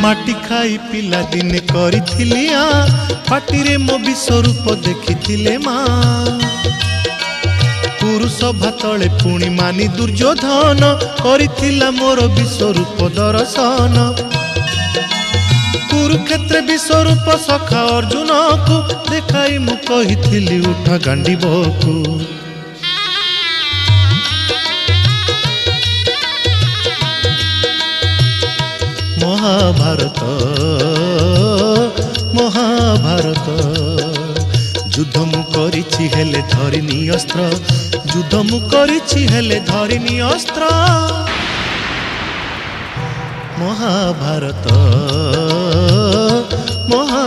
माटी खाई पिला दिने करिथिली पाटिरे मो विश्वरूप देखिथिले माँ पुरुष भातले पुणी मानी दुर्योधन करिथिला मोर विश्वरूप दर्शन कुरुक्षेत्र विश्वरूप सखा अर्जुन को देखाई मु कहिथिली उठा गांडीबकु महाभारत महाभारत युद्ध मु करिछि हेले धरिनी अस्त्र युद्ध मु करिछि हेले धरिनी अस्त्र महाभारत महा